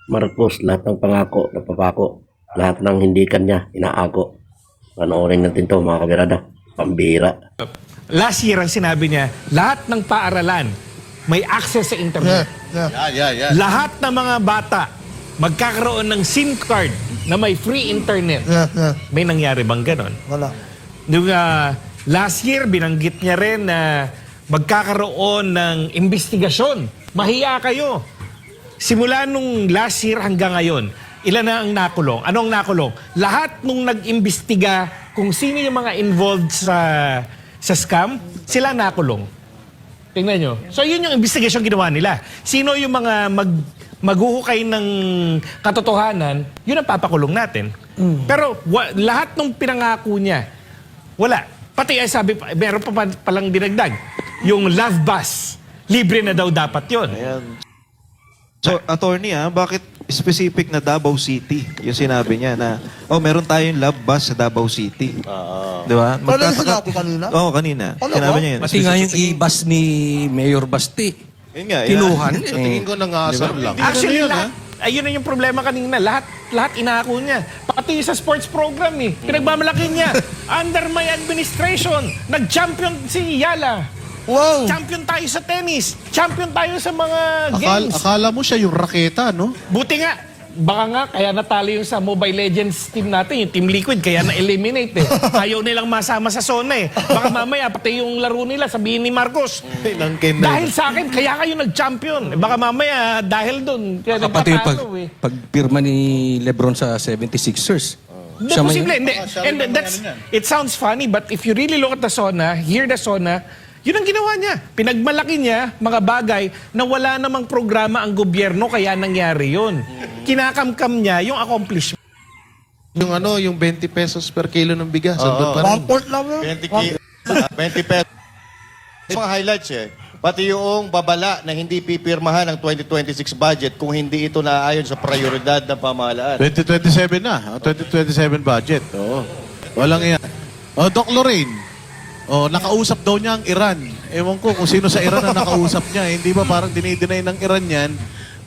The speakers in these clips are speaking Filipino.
Marcos, lahat ng pangako, napapako, lahat ng hindi kanya, inaako. Panoorin natin to mga kabirada. Pambira. Last year ang sinabi niya, lahat ng paaralan may access sa internet. Lahat ng mga bata magkakaroon ng SIM card na may free internet. May nangyari bang ganon? Wala. Nung last year, binanggit niya rin na magkakaroon ng investigasyon. Mahiya kayo. Simula nung last year hanggang ngayon, ilan na ang nakulong? Anong nakulong? Lahat nung nag-imbestiga kung sino yung mga involved sa scam, sila nakulong. Tingnan nyo. So yun yung investigation ginawa nila. Sino yung mga maghuhukay ng katotohanan, yun ang papakulong natin. Pero lahat ng pinangako niya, wala. Pati ay sabi, meron pa palang dinagdag. Yung love bus, libre na daw dapat yun. So, attorney, bakit specific na Davao City? Yung sinabi niya na, meron tayong love bus sa Davao City. Di ba? Wala na sinabi kanina? Oo, kanina. Ano Sinabi ba? niya yun. Pati nga yung i-bus ni Mayor Basti. Yun nga, Kinuhan. Sa tingin ko nangasar lang. Actually, ayun na yung problema kanina. Lahat inako niya. Pati sa sports program pinagmamalaki niya. Under my administration, nag-champion si Yala. Wow! Champion tayo sa tennis. Champion tayo sa mga games. Akala mo siya yung raketa, no? Buti nga, baka nga kaya natalo yung sa Mobile Legends team natin, yung Team Liquid, kaya na-eliminate Ayaw nilang masama sa zona Baka mamaya, pati yung laro nila, sabihin ni Marcos, dahil sa akin, kaya kayo nag-champion. Baka mamaya, dahil doon, kaya Kapati yung nagpatalo pagpirma ni Lebron sa 76ers. Hindi, posible. Hindi. And it sounds funny, but if you really look at the zona, hear the zona, yun ang ginawa niya. Pinagmalaki niya mga bagay na wala namang programa ang gobyerno kaya nangyari yun. Kinakamkam niya yung accomplishment. Yung 20 pesos per kilo ng bigas. Andun pa rin. 1 port lang yun. 20 pesos. Yung mga highlights Pati yung babala na hindi pipirmahan ang 2026 budget kung hindi ito naaayon sa prioridad ng pamahalaan. 2027 na. 2027 budget. Oo. Walang yan. Doc Lorraine. Nakausap daw niya ang Iran. Ewan ko kung sino sa Iran ang nakausap niya. Hindi ba parang dinideny ng Iran yan?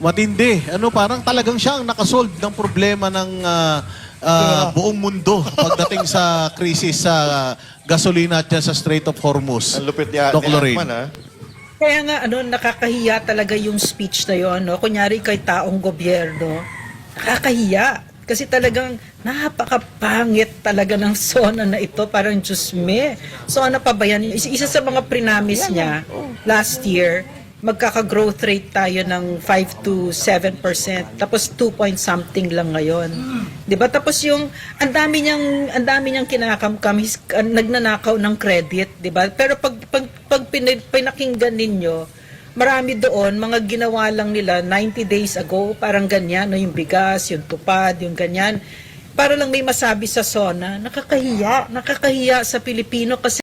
Matindi. Parang talagang siya ang nakasolve ng problema ng buong mundo pagdating sa krisis sa gasolina at sa Strait of Hormuz. Ang lupit niya. Doc Lorraine. Kaya nga, nakakahiya talaga yung speech na yun, Kunyari kay taong gobyerno, nakakahiya. Kasi talagang napakapangit talaga ng SONA na ito. Parang Diyos me. SONA pa ba yan? Isa sa mga prinamis niya last year, magkaka-growth rate tayo ng 5 to 7%. Tapos 2 point something lang ngayon. 'Di ba? Tapos yung ang dami niyang kinakamkam, nagnanakaw ng credit, 'di ba? Pero pag pinakinggan ninyo, marami doon, mga ginawa lang nila 90 days ago, parang ganyan, yung bigas, yung tupad, yung ganyan. Para lang may masabi sa SONA, nakakahiya sa Pilipino kasi